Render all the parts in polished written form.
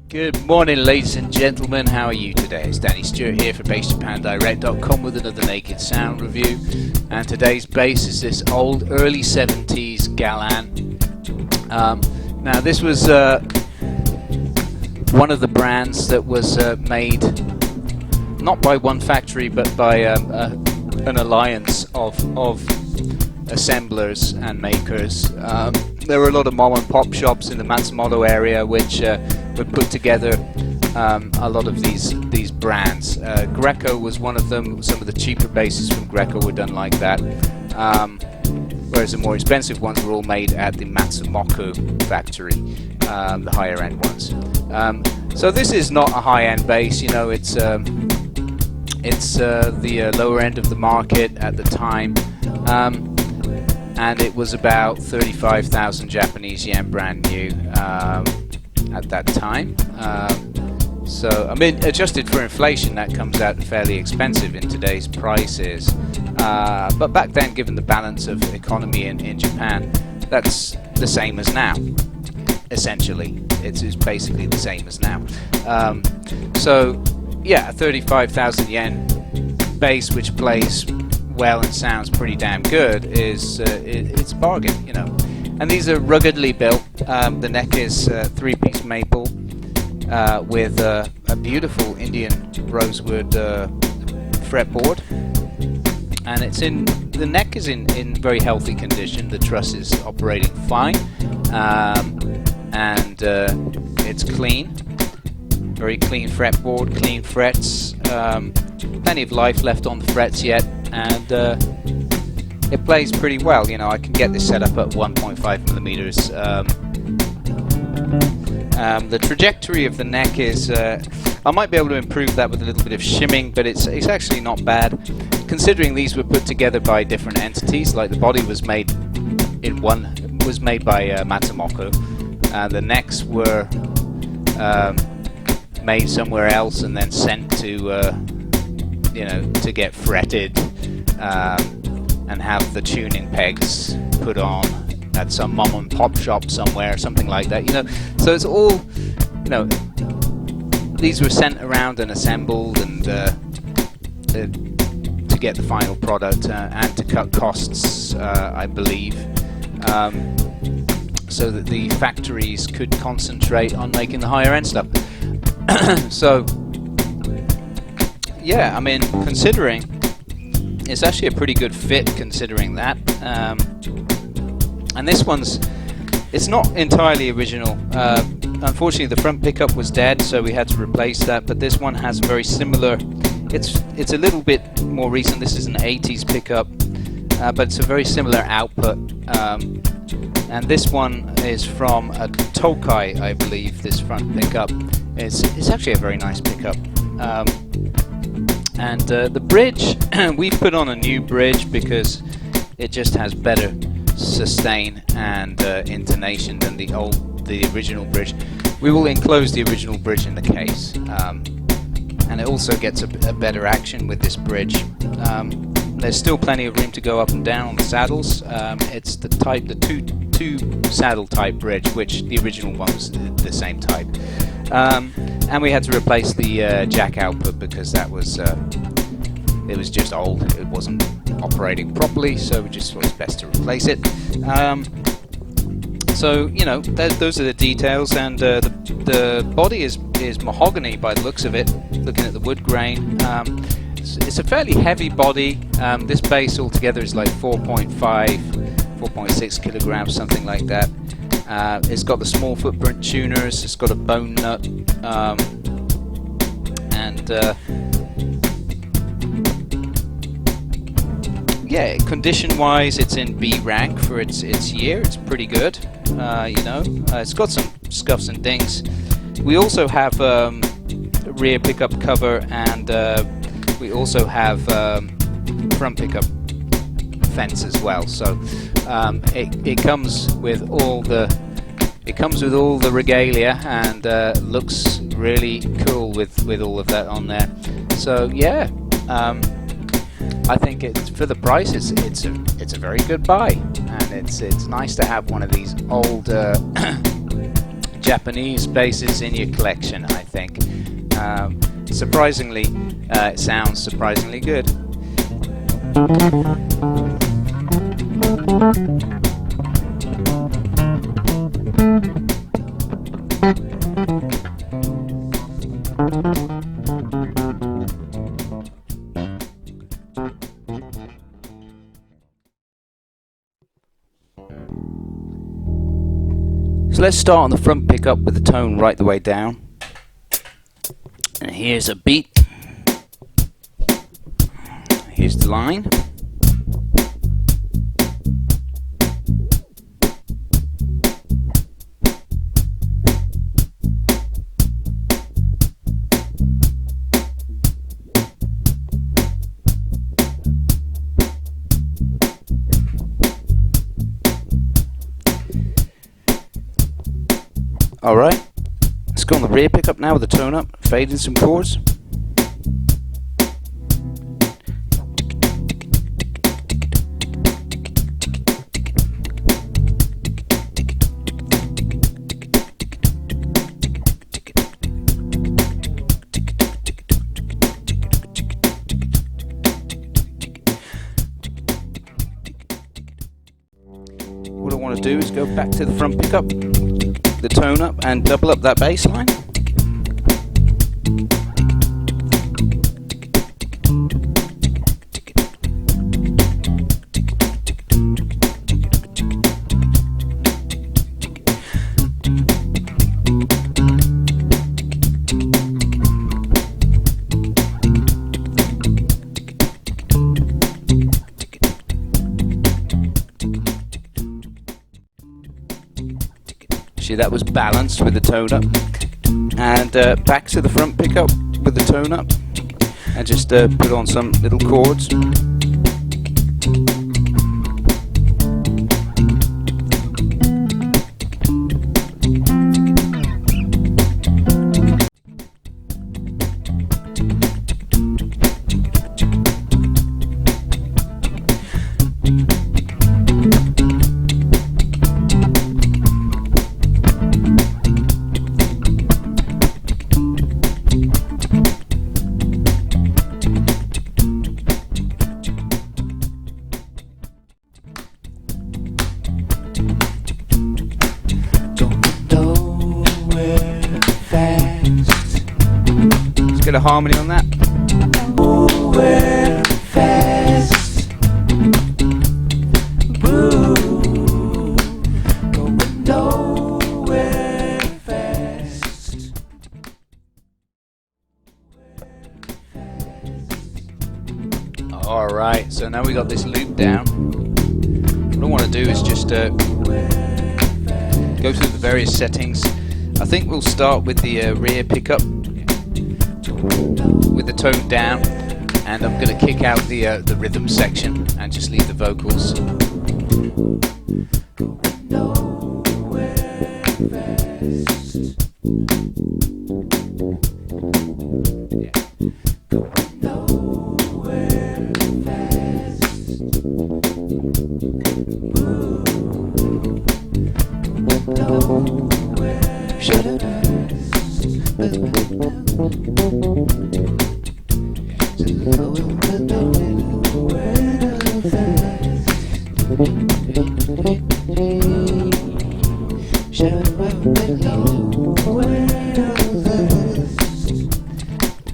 Good morning, ladies and gentlemen. How are you today? It's Danny Stewart here for BassJapanDirect.com with another Naked Sound review. And today's bass is this old early 70s Gallan. Now this was one of the brands that was made not by one factory but by an alliance of assemblers and makers. There were a lot of mom and pop shops in the Matsumoto area which would put together a lot of these brands. Greco was one of them. Some of the cheaper basses from Greco were done like that, whereas the more expensive ones were all made at the Matsumoto factory, the higher end ones. So this is not a high-end bass, you know, it's the lower end of the market at the time, and it was about 35,000 Japanese yen brand new at that time. So I mean, adjusted for inflation, that comes out fairly expensive in today's prices, but back then, given the balance of economy in Japan, that's the same as now. Essentially, it's basically the same as now. So yeah, a 35,000 yen bass which plays well and sounds pretty damn good is it's a bargain, you know. And these are ruggedly built. The neck is 3-piece maple with a beautiful Indian rosewood fretboard, and the neck is in very healthy condition. The truss is operating fine, and it's clean, very clean fretboard, clean frets, plenty of life left on the frets yet, and it plays pretty well. You know, I can get this set up at 1.5 millimeters. The trajectory of the neck is, I might be able to improve that with a little bit of shimming, but it's actually not bad, considering these were put together by different entities. Like the body was made by Matsumoto, and the necks were made somewhere else and then sent to you know, to get fretted and have the tuning pegs put on at some mom and pop shop somewhere, something like that, you know. So it's all, you know, these were sent around and assembled and to get the final product and to cut costs, I believe, so that the factories could concentrate on making the higher end stuff. So yeah, I mean, considering it's actually a pretty good fit, considering that. And this one's, it's not entirely original. Unfortunately, the front pickup was dead, so we had to replace that. But this one has very similar. It's a little bit more recent. This is an 80s pickup, but it's a very similar output. And this one is from a Tokai, I believe. This front pickup. It's actually a very nice pickup. And the bridge, we've put on a new bridge because it just has better sustain and intonation than the original bridge. We will enclose the original bridge in the case, and it also gets a better action with this bridge. There's still plenty of room to go up and down on the saddles. It's the two saddle type bridge, which the original one was the same type. And we had to replace the jack output because that was it was just old. It wasn't operating properly, so we just thought it was best to replace it. So you know, those are the details, and the body is mahogany by the looks of it. Looking at the wood grain, it's a fairly heavy body. This bass altogether is like 4.6 kilograms, something like that. It's got the small footprint tuners, it's got a bone nut, and yeah, condition-wise, it's in B rank for its year. It's pretty good. You know, it's got some scuffs and dings. We also have a rear pickup cover, and we also have front pickup fence as well. So it comes with all the regalia, and looks really cool with all of that on there. So yeah, I think it's, for the price, it's a very good buy, and it's nice to have one of these old Japanese basses in your collection. I think surprisingly, it sounds surprisingly good. So let's start on the front pickup with the tone right the way down. And here's a beat. Here's the line. Alright, let's go on the rear pickup now with the tone up, fade in some chords. What I want to do is go back to the front pickup, the tone up, and double up that bass line. See, that was balanced with the tone up, and back to the front pickup with the tone up, and just put on some little chords. Get a harmony on that. Nowhere fast. Ooh, going nowhere fast. Alright, so now we got this loop down. What I want to do is just go through the various settings. I think we'll start with the rear pickup with the tone down, and I'm going to kick out the rhythm section and just leave the vocals.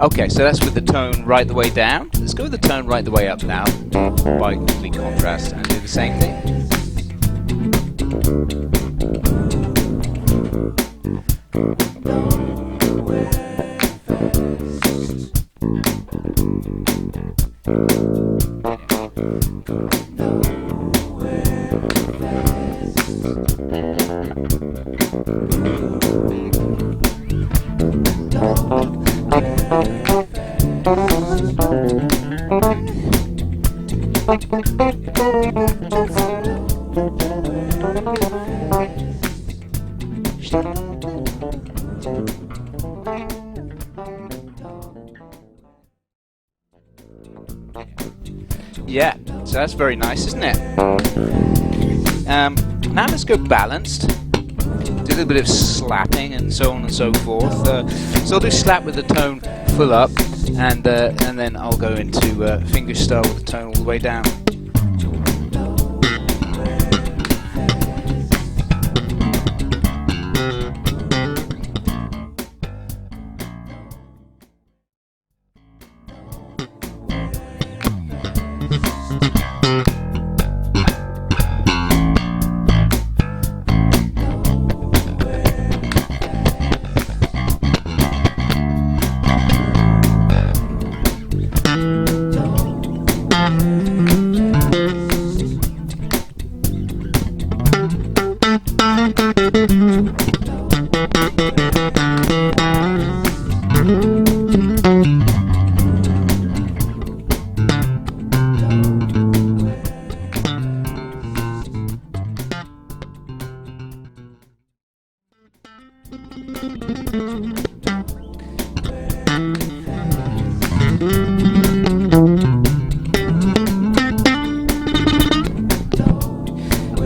Okay, so that's with the tone right the way down. Let's go with the tone right the way up now, by complete contrast, and do the same thing. Yeah, so that's very nice, isn't it? Now let's go balanced. Do a little bit of slapping and so on and so forth. So I'll do slap with the tone full up, and then I'll go into fingerstyle with the tone all the way down.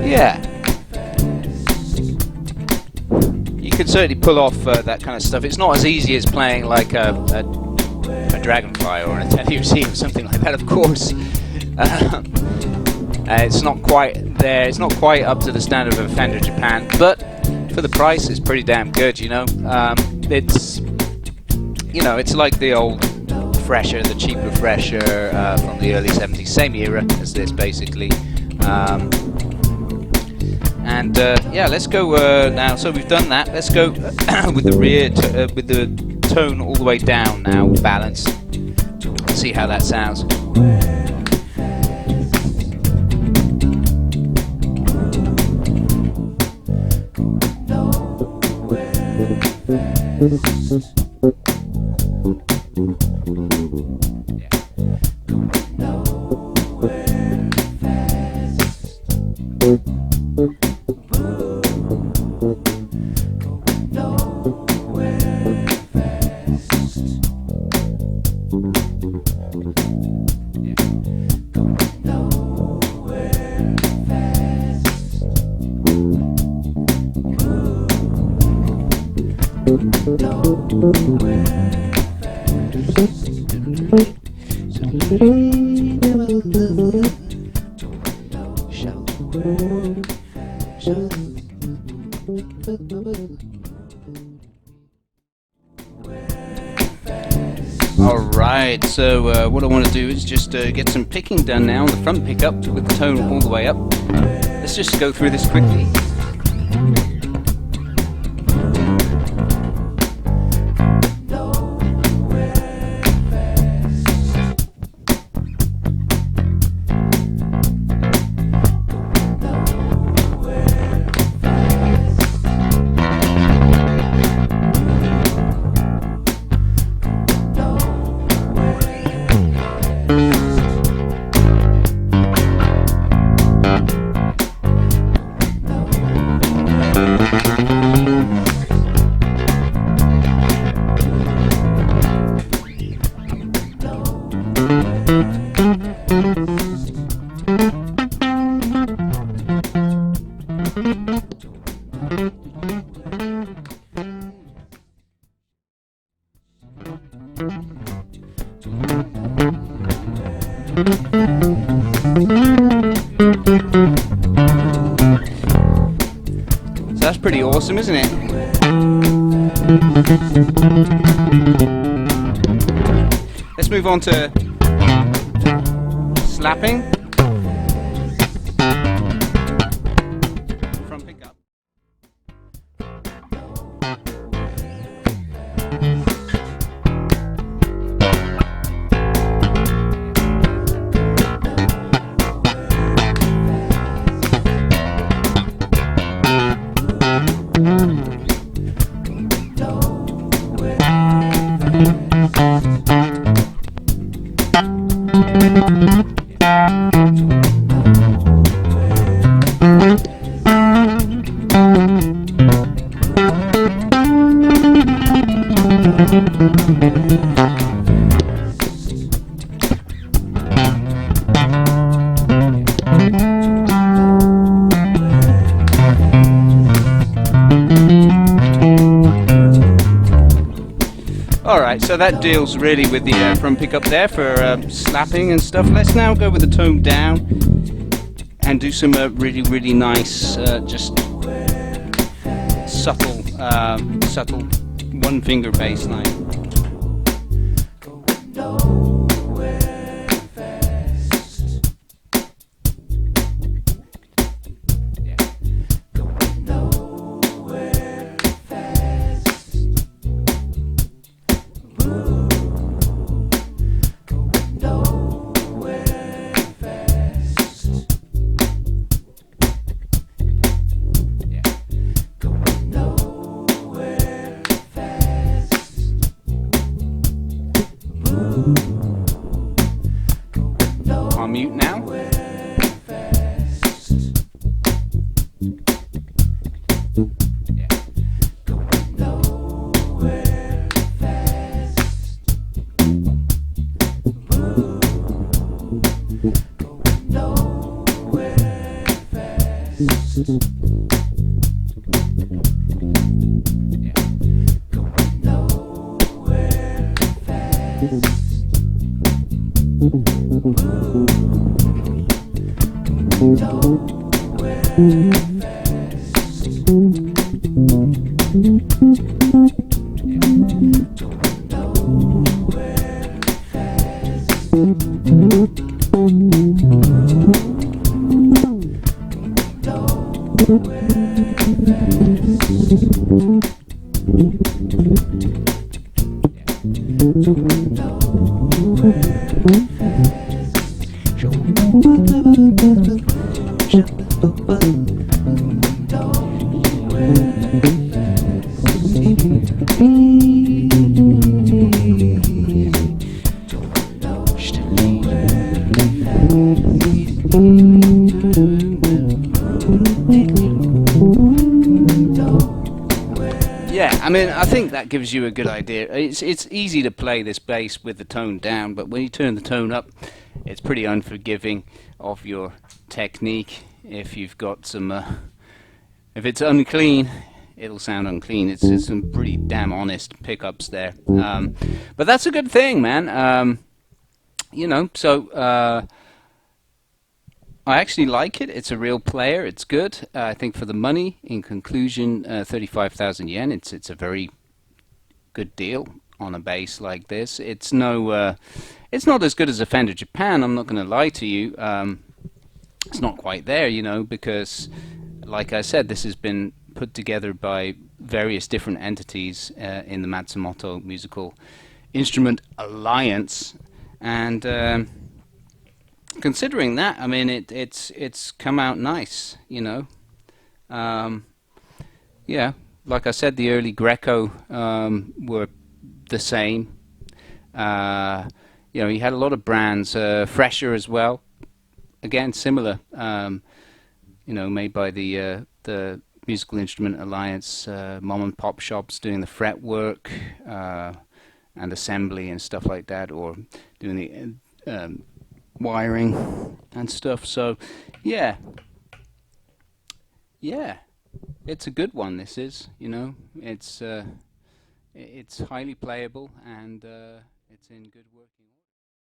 Yeah, you can certainly pull off that kind of stuff. It's not as easy as playing like a Dragonfly or a 70's or something like that, of course. It's not quite there. It's not quite up to the standard of a Fender Japan, but for the price, it's pretty damn good. You know, it's like the old Fresher, the cheaper Fresher from the early 70's, same era as this basically. Yeah, let's go now. So we've done that. Let's go with the with the tone all the way down now, balanced. See how that sounds. Alright, so what I want to do is just get some picking done now on the front pickup with the tone all the way up. Let's just go through this quickly. So that's pretty awesome, isn't it? Let's move on to slapping. Front pickup. Alright, so that deals really with the front pickup there for slapping and stuff. Let's now go with the tone down and do some really, really nice, just subtle, subtle one-finger bass line. On mute now. Yeah, I mean, I think that gives you a good idea. It's easy to play this bass with the tone down, but when you turn the tone up, it's pretty unforgiving of your technique. If you've got some, if it's unclean, it'll sound unclean. It's some pretty damn honest pickups there. But that's a good thing, man. You know, so I actually like it. It's a real player. It's good. I think for the money, in conclusion, 35,000 yen. It's a very good deal on a bass like this. It's no, it's not as good as a Fender Japan. I'm not going to lie to you. It's not quite there, you know, because, like I said, this has been put together by various different entities in the Matsumoto Musical Instrument Alliance, and considering that, I mean, it's come out nice, you know. Yeah, like I said, the early Greco were the same. You know, he had a lot of brands, Fresher as well. Again, similar. You know, made by the Musical Instrument Alliance, mom and pop shops doing the fretwork and assembly and stuff like that, or doing the wiring and stuff. So yeah, it's a good one. This is, you know, it's highly playable, and it's in good working order.